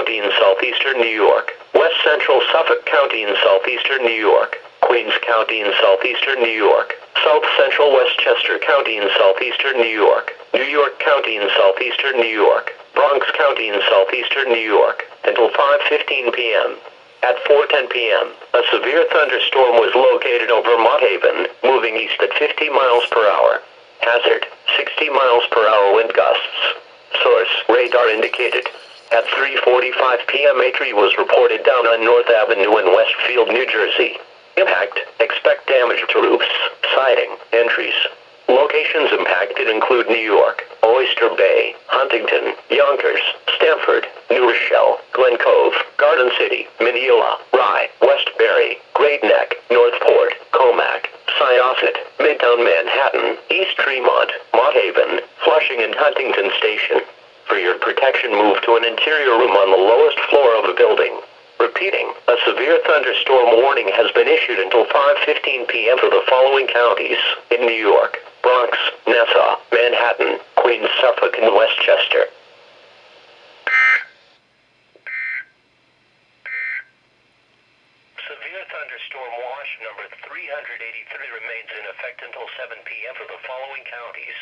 County in southeastern New York, West Central Suffolk County in southeastern New York, Queens County in southeastern New York, South Central Westchester County in southeastern New York, New York County in southeastern New York, Bronx County in southeastern New York, until 5:15 p.m. At 4:10 p.m., a severe thunderstorm was located over Mott Haven, moving east at 50 miles per hour. Hazard, 60 miles per hour wind gusts. Source, radar indicated. At 3:45 p.m. a tree was reported down on North Avenue in Westfield, New Jersey. Impact, expect damage to roofs, siding, and trees. Locations impacted include New York, Oyster Bay, Huntington, Yonkers, Stamford, New Rochelle, Glen Cove, Garden City, Mineola, Rye, Westbury, Great Neck, Northport, Comac, Syosset, Midtown Manhattan, East Tremont, Mott Haven, Flushing, and Huntington Station. For your protection, move to an interior room on the lowest floor of a building. Repeating, a severe thunderstorm warning has been issued until 5:15 p.m. for the following counties in New York: Bronx, Nassau, Manhattan, Queens, Suffolk, and Westchester. Severe thunderstorm watch number 383 remains in effect until 7 p.m. for the following counties